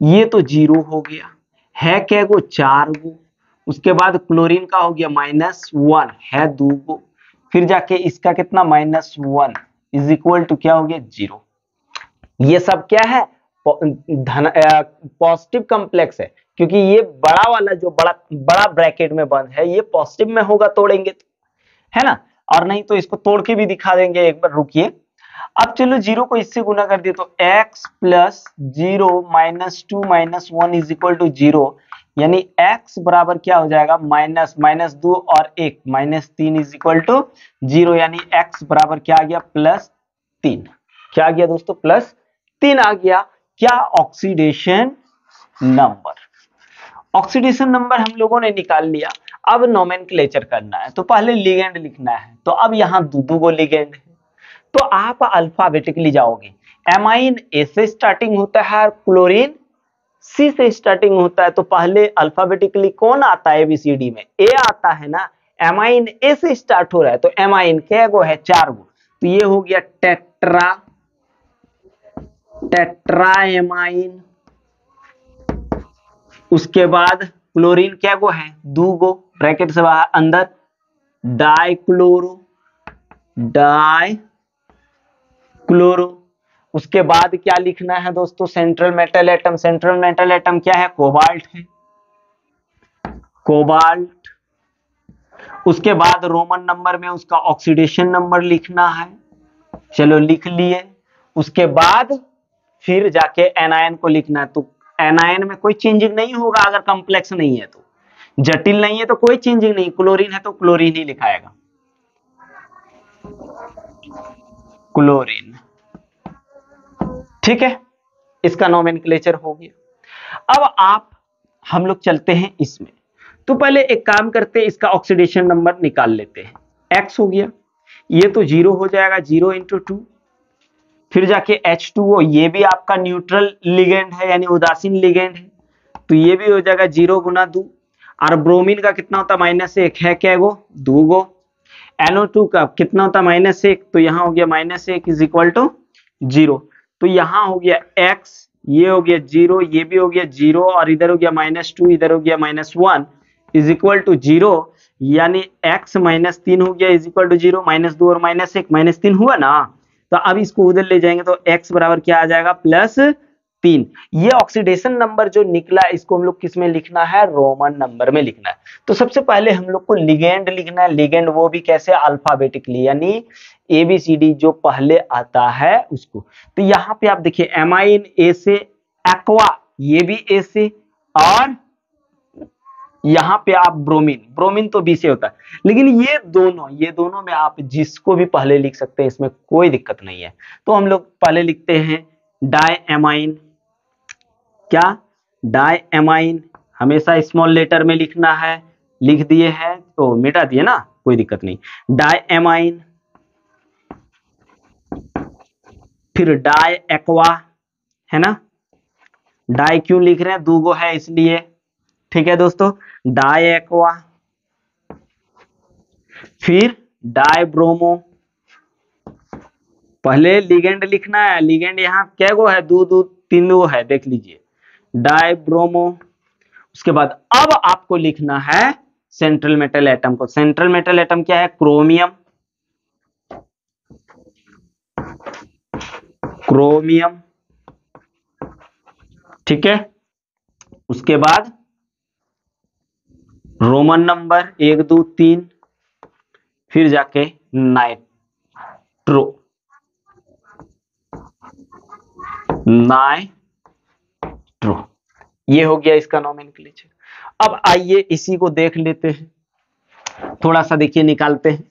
ये तो 0 हो गया, है क्या गो, 4 गो। उसके बाद क्लोरीन का हो गया -1, है 2 गो। फिर जाके इसका कितना, -1 इज इक्वल टू क्या हो गया, 0। ये सब क्या है, पॉजिटिव कॉम्प्लेक्स है, क्योंकि ये बड़ा वाला जो बड़ा बड़ा ब्रैकेट में बंद है ये पॉजिटिव में होगा तोड़ेंगे तो, है ना। और नहीं तो इसको तोड़ के भी दिखा देंगे, एक बार रुकिए। अब चलो 0 को इससे गुना कर दिए तो x plus 0 -2 -1 is equal to 0, यानी x बराबर क्या हो जाएगा, -2 और 1 -3 इज इक्वल टू 0, यानी x बराबर क्या आ गया, +3। क्या आ गया दोस्तों, +3 आ गया। क्या, ऑक्सीडेशन नंबर। ऑक्सीडेशन नंबर हम लोगों ने निकाल लिया। अब नोमेनक्लेचर करना है, तो पहले लिगेंड लिखना है। तो अब यहाँ दो गो लिगेंड है, तो आप अल्फाबेटिकली जाओगे। एमाइन ए से स्टार्टिंग होता है, क्लोरीन सी से स्टार्टिंग होता है। तो पहले अल्फाबेटिकली कौन आता है एबीसीडी में, ए आता है ना। एमाइन ए से स्टार्ट हो रहा है, तो एमाइन क्या गो है, 4 गो। तो ये हो गया टेट्राएमाइन। उसके बाद क्लोरीन क्या गो है, 2 गो, ब्रैकेट से बाहर अंदर डाइक्लोरो। उसके बाद क्या लिखना है दोस्तों, central metal atom. Central metal atom क्या है, कोबाल्ट है, कोबाल्ट। उसके बाद रोमन नंबर में उसका ऑक्सीडेशन नंबर लिखना है, चलो लिख लिए। उसके बाद फिर जाके एनायन को लिखना है। तो एनायन में कोई चेंजिंग नहीं होगा, अगर कॉम्प्लेक्स नहीं है तो, जटिल नहीं है तो कोई चेंजिंग नहीं। क्लोरीन है तो क्लोरीन ही लिखाएगा, क्लोरीन। ठीक है, इसका नोमेनक्लेचर हो गया। अब आप हम लोग चलते हैं इसमें। तो पहले एक काम करते हैं, इसका ऑक्सीडेशन नंबर निकाल लेते हैं। x हो गया, ये तो 0 हो जाएगा, 0 × 2। फिर जाके H2O, ये भी आपका न्यूट्रल लिगेंड है, यानी उदासीन लिगेंड है, तो ये भी हो जाएगा 0 × 2। और ब्रोमीन का कितना होता है, -1 है, क्या गो, 2 गो। NO2 का कितना होता है, -1, तो यहाँ हो गया -1 इज इक्वल टू 0। तो यहाँ हो गया x, ये हो गया 0, ये भी हो गया 0, और इधर हो गया -2, इधर हो गया -1 इज इक्वल टू 0, यानी x -3 हो गया इज इक्वल टू 0। -2 और -1 -3 हुआ ना। तो अब इसको उधर ले जाएंगे तो x बराबर क्या आ जाएगा, +3। ये ऑक्सीडेशन नंबर जो निकला, इसको हम लोग किस में लिखना है, रोमन नंबर में लिखना है। तो सबसे पहले हम लोग को लिगेंड लिखना है। लिगेंड वो भी कैसे, अल्फाबेटिकली, यानी ABCD जो पहले आता है उसको। तो यहाँ पे आप देखिए, एमाइन ए से, एक्वा ये भी ए से, और यहाँ पे आप ब्रोमीन तो बी से होता है। लेकिन ये दोनों में आप जिसको भी पहले लिख सकते हैं, इसमें कोई दिक्कत नहीं है। तो हम लोग पहले लिखते हैं डायएमाइन। क्या, डायएमाइन हमेशा स्मॉल लेटर में लिखना है, लिख दिए हैं तो मिटा दिए ना, कोई दिक्कत नहीं। डायएमाइन, फिर डाई एक्वा, है ना। डाई क्यों लिख रहे हैं, 2 गो है इसलिए। ठीक है दोस्तों, डाई एक्वा। फिर डाई ब्रोमो। पहले लिगेंड लिखना है, लिगेंड यहाँ क्या गो है, 3 गो है, देख लीजिए, डाई ब्रोमो। उसके बाद अब आपको लिखना है सेंट्रल मेटल एटम को। सेंट्रल मेटल एटम क्या है, क्रोमियम। क्रोमियम, ठीक है। उसके बाद रोमन नंबर 1 2 3, फिर जाके नाइट्रो, ये हो गया इसका नोमेनक्लेचर। अब आइए इसी को देख लेते हैं, थोड़ा सा देखिए निकालते हैं।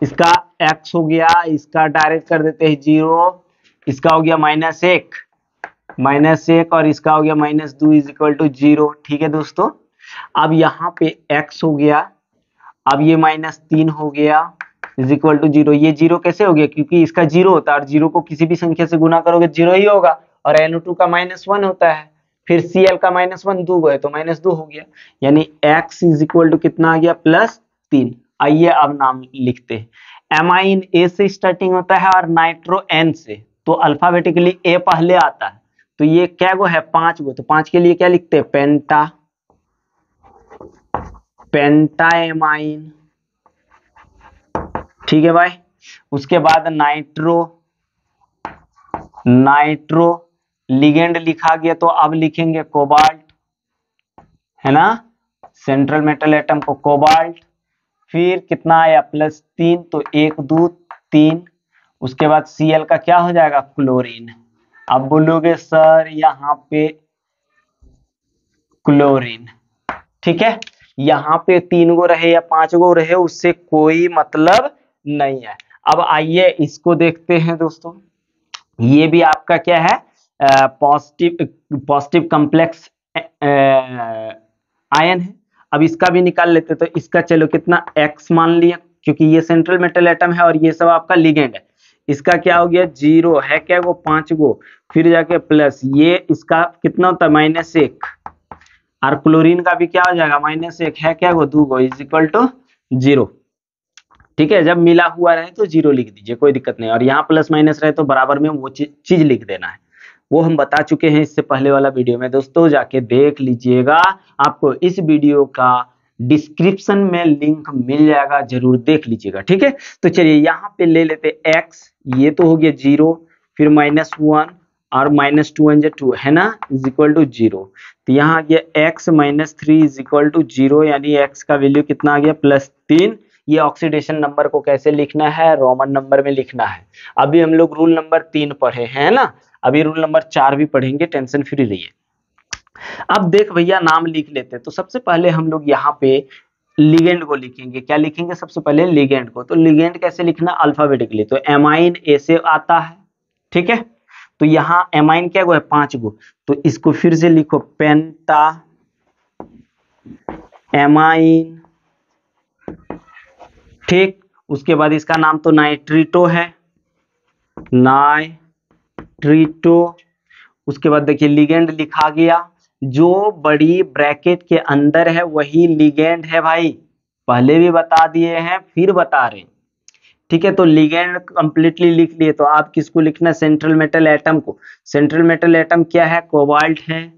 इसका x हो गया, इसका डायरेक्ट कर देते हैं 0, इसका हो गया -1 और इसका हो गया -2 इज इक्वल टू 0। ठीक है दोस्तों, अब यहाँ पे x हो गया, अब ये -3 हो गया, इज इक्वल टू 0। ये 0 कैसे हो गया, क्योंकि इसका 0 होता है और 0 को किसी भी संख्या से गुना करोगे 0 ही होगा, और NO2 का -1 होता है, फिर Cl का -1 2 है तो -2 हो गया, यानी x इज इक्वल टू कितना आ गया, +3। आइए अब नाम लिखते हैं। एमाइन A से स्टार्टिंग होता है और नाइट्रो N से, तो अल्फाबेटिकली A पहले आता है, तो ये क्या गो है, 5 गो, तो 5 के लिए क्या लिखते हैं, पेंटाएमाइन, ठीक है भाई। उसके बाद नाइट्रो लिगेंड लिखा गया, तो अब लिखेंगे कोबाल्ट, है ना, सेंट्रल मेटल एटम को कोबाल्ट। फिर कितना आया, +3, तो 1 2 3। उसके बाद Cl का क्या हो जाएगा, क्लोरीन। अब बोलोगे सर यहाँ पे क्लोरीन, ठीक है, यहाँ पे 3 गो रहे या 5 गो रहे उससे कोई मतलब नहीं है। अब आइए इसको देखते हैं दोस्तों, ये भी आपका क्या है, पॉजिटिव कॉम्प्लेक्स आयन है। अब इसका भी निकाल लेते, तो इसका चलो कितना, x मान लिया, क्योंकि ये सेंट्रल मेटल एटम है और ये सब आपका लिगेंड है। इसका क्या हो गया, 0 है, क्या गो, 5 गो, फिर जाके प्लस, ये इसका कितना होता है, -1, और क्लोरीन का भी क्या हो जाएगा, -1 है, क्या गो, 2 गो, इज इक्वल टू 0। ठीक है, जब मिला हुआ रहे तो 0 लिख दीजिए, कोई दिक्कत नहीं, और यहाँ प्लस माइनस रहे तो बराबर में वो चीज लिख देना है। वो हम बता चुके हैं इससे पहले वाला वीडियो में, दोस्तों जाके देख लीजिएगा, आपको इस वीडियो का डिस्क्रिप्शन में लिंक मिल जाएगा, जरूर देख लीजिएगा, ठीक है। तो चलिए यहाँ पे ले लेते x, ये तो हो गया 0, फिर -1 और -2 × 2 है ना, इज इक्वल टू 0। तो यहाँ आ गया x -3 इज इक्वल टू 0, यानी x का वैल्यू कितना आ गया, +3। ये ऑक्सीडेशन नंबर को कैसे लिखना है, रोमन नंबर में लिखना है। अभी हम लोग रूल नंबर 3 पढ़े हैं ना, अभी रूल नंबर 4 भी पढ़ेंगे, टेंशन फ्री रहिए। अब देख भैया, नाम लिख लेते हैं। तो सबसे पहले हम लोग यहाँ पे लिगेंड को लिखेंगे, क्या लिखेंगे, सबसे पहले लिगेंड को। तो लिगेंड कैसे लिखना, अल्फाबेटिकली, तो एमाइन A से आता है, ठीक है। तो यहाँ एमाइन क्या गो है, 5 गो, तो इसको फिर से लिखो, पेंटा एमाइन, ठीक। उसके बाद इसका नाम तो नाइट्रिटो है, नाइट्रिटो। उसके बाद देखिए लिगेंड लिखा गया, जो बड़ी ब्रैकेट के अंदर है वही लिगेंड है भाई, पहले भी बता दिए हैं फिर बता रहे हैं, ठीक है। तो लिगेंड कंप्लीटली लिख लिए, तो आप किसको लिखना है, सेंट्रल मेटल एटम को। सेंट्रल मेटल एटम क्या है, कोबाल्ट है,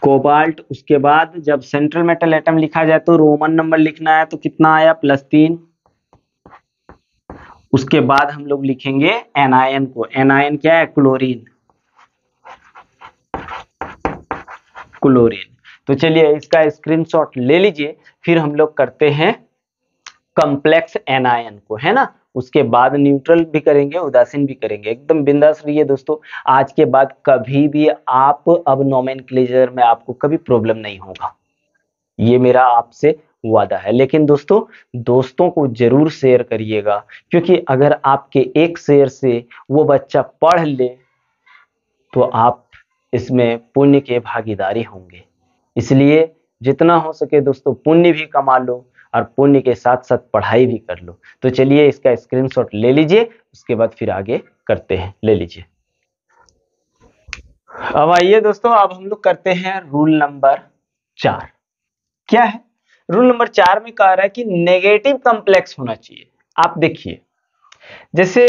कोबाल्ट। उसके बाद जब सेंट्रल मेटल एटम लिखा जाए तो रोमन नंबर लिखना है, तो कितना आया, +3। उसके बाद हम लोग लिखेंगे एनायन को, एनायन क्या है, क्लोरीन, क्लोरीन। तो चलिए इसका स्क्रीनशॉट ले लीजिए, फिर हम लोग करते हैं कॉम्प्लेक्स एनायन को, है ना। उसके बाद न्यूट्रल भी करेंगे, उदासीन भी करेंगे, एकदम बिंदास रहिए दोस्तों। आज के बाद कभी भी आप अब नोमेनक्लेचर में आपको कभी प्रॉब्लम नहीं होगा, ये मेरा आपसे वादा है। लेकिन दोस्तों, दोस्तों को जरूर शेयर करिएगा, क्योंकि अगर आपके एक शेयर से वो बच्चा पढ़ ले तो आप इसमें पुण्य के भागीदारी होंगे। इसलिए जितना हो सके दोस्तों, पुण्य भी कमा लो और पुण्य के साथ साथ पढ़ाई भी कर लो। तो चलिए इसका स्क्रीनशॉट ले लीजिए, उसके बाद फिर आगे करते हैं, ले लीजिए। अब आइए दोस्तों, अब हम लोग करते हैं रूल नंबर 4। क्या है, रूल नंबर 4 में कह रहा है कि नेगेटिव कॉम्प्लेक्स होना चाहिए। आप देखिए, जैसे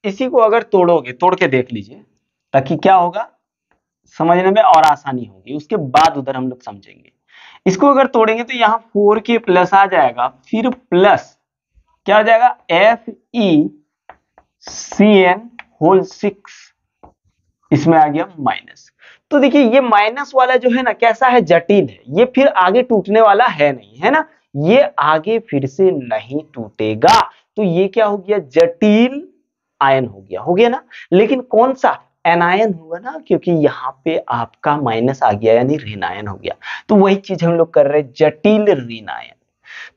इसी को अगर तोड़ोगे, तोड़ के देख लीजिए, ताकि क्या होगा, समझने में और आसानी होगी, उसके बाद उधर हम लोग समझेंगे। इसको अगर तोड़ेंगे तो यहाँ 4 के प्लस आ जाएगा, फिर प्लस क्या हो जाएगा, FeCN6, इसमें आ गया माइनस। तो देखिए ये माइनस वाला जो है ना, कैसा है, जटिल है, ये फिर आगे टूटने वाला है नहीं, है ना, ये आगे फिर से नहीं टूटेगा। तो ये क्या हो गया, जटिल आयन हो गया ना। लेकिन कौन सा, एनायन हुआ ना, क्योंकि यहाँ पे आपका माइनस आ गया, यानी ऋण आयन हो गया। तो वही चीज हम लोग कर रहे हैं, जटिल ऋण आयन।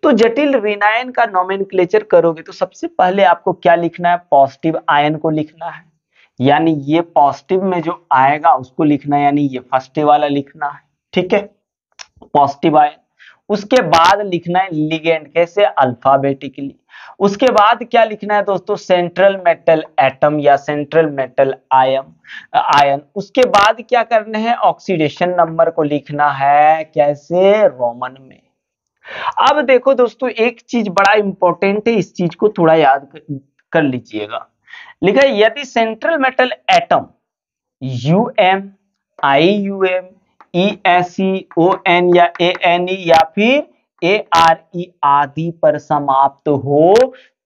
तो जटिल ऋण आयन का नोमेनक्लेचर करोगे तो सबसे पहले आपको क्या लिखना है, पॉजिटिव आयन को लिखना है, यानी ये पॉजिटिव में जो आएगा उसको लिखना है, यानी ये फर्स्ट वाला लिखना है, ठीक है, पॉजिटिव आयन। उसके बाद लिखना है लिगेंड, कैसे, अल्फाबेटिकली। उसके बाद क्या लिखना है दोस्तों, सेंट्रल मेटल एटम या सेंट्रल मेटल आयन। उसके बाद क्या करना है, ऑक्सीडेशन नंबर को लिखना है, कैसे, रोमन में। अब देखो दोस्तों, एक चीज बड़ा इंपॉर्टेंट है, इस चीज को थोड़ा याद कर लीजिएगा। लिखा है यदि central metal atom UM, IUM, ESEON या ANE या फिर ARE आदि पर समाप्त हो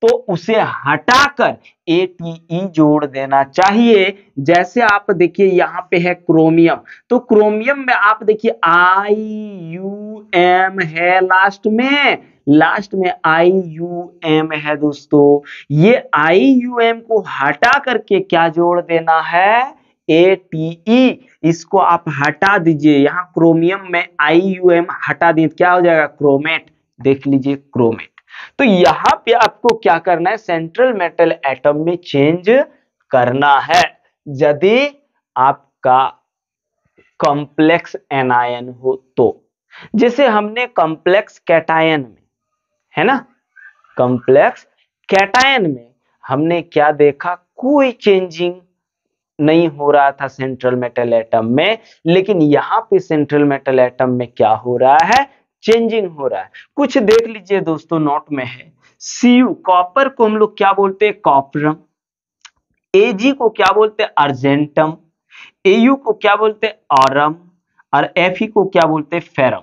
तो उसे हटाकर ATE जोड़ देना चाहिए। जैसे आप देखिए यहां पे है क्रोमियम, तो क्रोमियम में आप देखिए IUM है लास्ट में IUM है दोस्तों। ये IUM को हटा करके क्या जोड़ देना है, ATE। इसको आप हटा दीजिए, यहां क्रोमियम में IUM हटा दिए, क्या हो जाएगा, क्रोमेट। देख लीजिए क्रोमेट। तो यहां पे आपको क्या करना है, सेंट्रल मेटल एटम में चेंज करना है यदि आपका कॉम्प्लेक्स एनायन हो तो। जैसे हमने कॉम्प्लेक्स कैटायन में, है ना, कॉम्प्लेक्स कैटायन में हमने क्या देखा, कोई चेंजिंग नहीं हो रहा था सेंट्रल मेटल एटम में, लेकिन यहां पे सेंट्रल मेटल एटम में क्या हो रहा है, चेंजिंग हो रहा है। कुछ देख लीजिए दोस्तों, नोट में है, Cu कॉपर को हम लोग क्या बोलते हैं, कॉपरम। Ag को क्या बोलते हैं, अर्जेंटम। Au को क्या बोलते हैं, ऑरम। और Fe को क्या बोलते हैं, फेरम।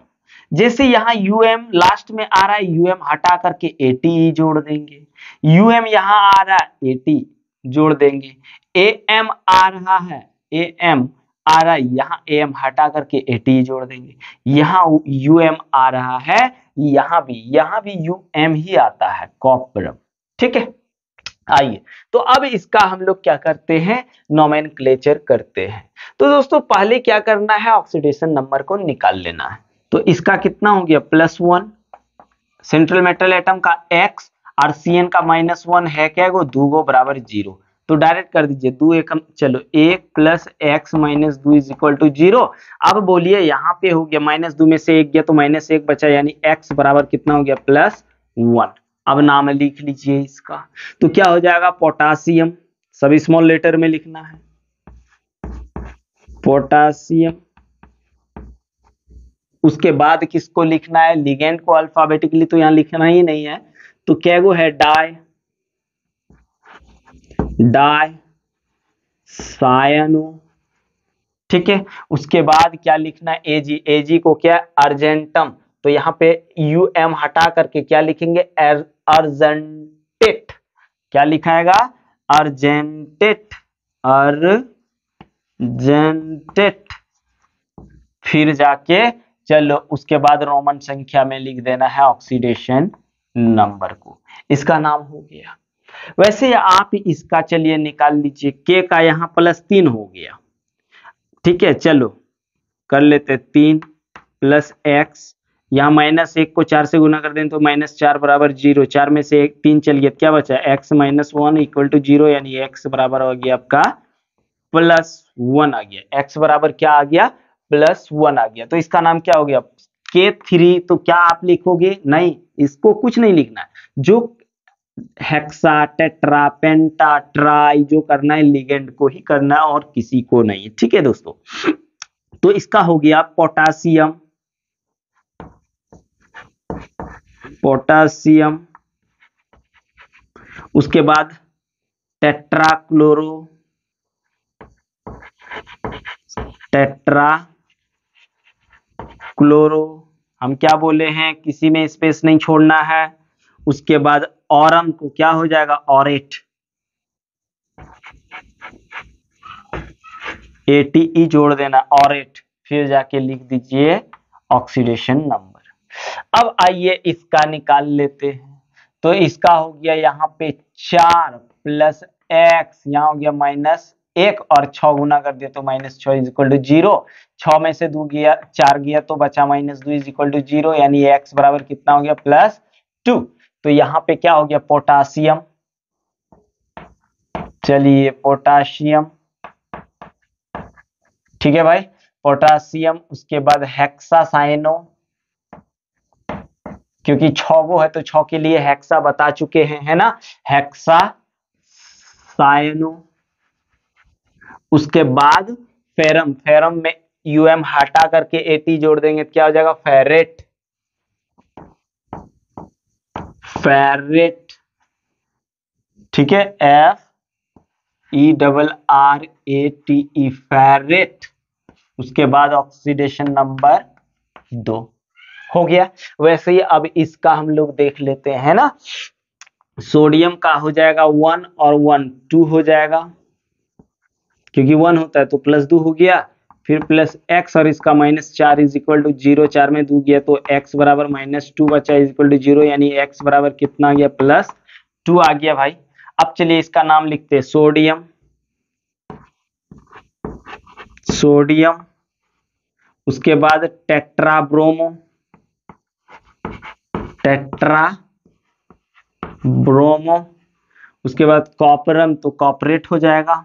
जैसे यहाँ UM लास्ट में आ रहा है, UM हटा करके ATE जोड़ देंगे। UM यहाँ आ रहा है, AT जोड़ देंगे। AM आ रहा है, AM आ रहा है, यहाँ AM हटा करके ATE जोड़ देंगे। यहाँ UM आ रहा है, यहाँ भी UM ही आता है, कॉपरम। ठीक है, आइए तो अब इसका हम लोग क्या करते हैं, नोमेनक्लेचर करते हैं। तो दोस्तों पहले क्या करना है, ऑक्सीडेशन नंबर को निकाल लेना है। तो इसका कितना हो गया, +1, सेंट्रल मेटल एटम का X और CN का -1 है, क्या गो, 2 गो बराबर 0। तो डायरेक्ट कर दीजिए, 2 एकम, चलो 1 + x - 2 = 0। अब बोलिए यहाँ पे हो गया -2 में से 1 गया तो -1 बचा, यानी x बराबर कितना हो गया, +1। अब नाम लिख लीजिए इसका, तो क्या हो जाएगा, पोटासियम, सब स्मॉल लेटर में लिखना है, पोटासियम। उसके बाद किसको लिखना है, लिगेंड को अल्फाबेटिकली तो यहां लिखना ही नहीं है, तो क्या गो है, डाई सायनो। ठीक है, उसके बाद क्या लिखना है, एजी को क्या, अर्जेंटम। तो यहाँ पे UM हटा करके क्या लिखेंगे, अर्जेंटेट। क्या लिखाएगा, अर्जेंटेट, अर्जेंटेट। फिर जाके चलो उसके बाद रोमन संख्या में लिख देना है ऑक्सीडेशन नंबर को, इसका नाम हो गया। वैसे आप इसका चलिए निकाल लीजिए, के का यहाँ +3 हो गया। ठीक है, चलो कर लेते, 3 + x, यहाँ -1 को 4 से गुना कर दें तो -4 बराबर 0। 4 में से 3 चल गया, क्या बचा, x - 1 = 0, यानी x बराबर हो गया आपका +1 आ गया। x बराबर क्या आ गया, +1 आ गया। तो इसका नाम क्या हो गया, K3। तो क्या आप लिखोगे, नहीं, इसको कुछ नहीं लिखना है, जो हेक्सा, टेट्रा, पेंटा, ट्राई जो करना है लिगेंड को ही करना है और किसी को नहीं। ठीक है दोस्तों, तो इसका हो गया पोटासियम, पोटासियम। उसके बाद टेट्राक्लोरो, टेट्राक्लोरो, हम क्या बोले हैं, किसी में स्पेस नहीं छोड़ना है। उसके बाद ऑरम को क्या हो जाएगा, ऑरेट, ATE जोड़ देना, ऑरेट। फिर जाके लिख दीजिए ऑक्सीडेशन नंबर। अब आइए इसका निकाल लेते हैं। तो इसका हो गया यहाँ पे 4 + x, यहाँ हो गया -1 और 6 गुना कर दिया तो -6 = 0। 6 में से 2 गया, 4 गया तो बचा -2 = 0, यानी x बराबर कितना हो गया, +2। तो यहाँ पे क्या हो गया, पोटासियम। चलिए पोटासियम, ठीक है भाई, पोटासियम। उसके बाद हेक्सासाइनो, क्योंकि 6 गो है तो 6 के लिए हेक्सा बता चुके हैं, है ना, हेक्सा साइनो। उसके बाद फेरम, फेरम में यूएम हटा करके एटी जोड़ देंगे तो क्या हो जाएगा, फेरेट, फेरेट, ठीक है, FERRATE, फेरेट। उसके बाद ऑक्सीडेशन नंबर 2 हो गया। वैसे ही अब इसका हम लोग देख लेते हैं ना, सोडियम का हो जाएगा 1 और 1 2 हो जाएगा, क्योंकि 1 होता है तो +2 हो गया, फिर प्लस x और इसका -4 इज इक्वल टू 0, 4 में 2 गया तो x बराबर -2 बचा इज इक्वल टू 0, यानी x बराबर कितना आ गया, +2 आ गया भाई। अब चलिए इसका नाम लिखते हैं, सोडियम, सोडियम। उसके बाद टेट्रा ब्रोमो, टेट्रा ब्रोमो। उसके बाद कॉपरम तो कॉपरेट हो जाएगा,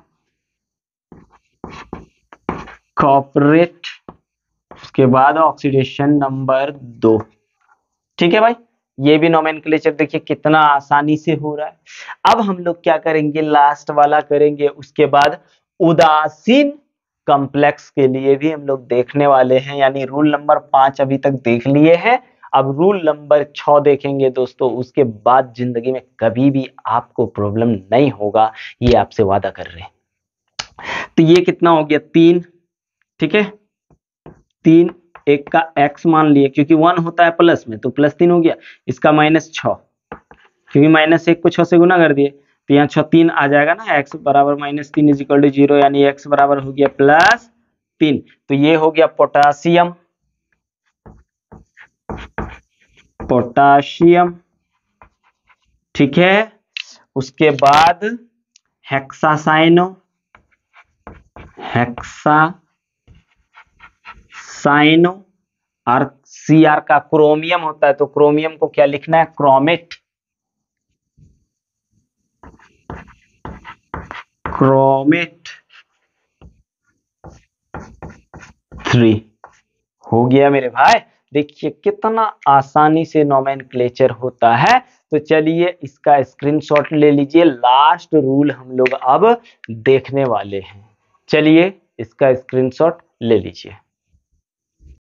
कॉपरेट। उसके बाद ऑक्सीडेशन नंबर 2, ठीक है भाई। ये भी नोमेनक्लेचर देखिए कितना आसानी से हो रहा है। अब हम लोग क्या करेंगे, लास्ट वाला करेंगे, उसके बाद उदासीन कॉम्प्लेक्स के लिए भी हम लोग देखने वाले हैं, यानी रूल नंबर 5 अभी तक देख लिए हैं, अब रूल नंबर 6 देखेंगे दोस्तों। उसके बाद जिंदगी में कभी भी आपको प्रॉब्लम नहीं होगा, ये आपसे वादा कर रहे हैं। तो ये कितना हो गया, 3, ठीक है, 3, एक का x मान लिए, क्योंकि 1 होता है प्लस में तो +3 हो गया, इसका -6, क्योंकि -1 को 6 से गुना कर दिए तो यहाँ 6 3 आ जाएगा ना, x बराबर -3 इज इक्वल टू 0, यानी x बराबर हो गया +3। तो ये हो गया पोटासियम, पोटाशियम, ठीक है। उसके बाद हेक्सासाइनो, हेक्सासाइनो, और Cr का क्रोमियम होता है तो क्रोमियम को क्या लिखना है, क्रोमेट, क्रोमेट 3 हो गया मेरे भाई। देखिए कितना आसानी से नोमेनक्लेचर होता है। तो चलिए इसका स्क्रीनशॉट ले लीजिए, लास्ट रूल हम लोग अब देखने वाले हैं। चलिए इसका स्क्रीनशॉट ले लीजिए।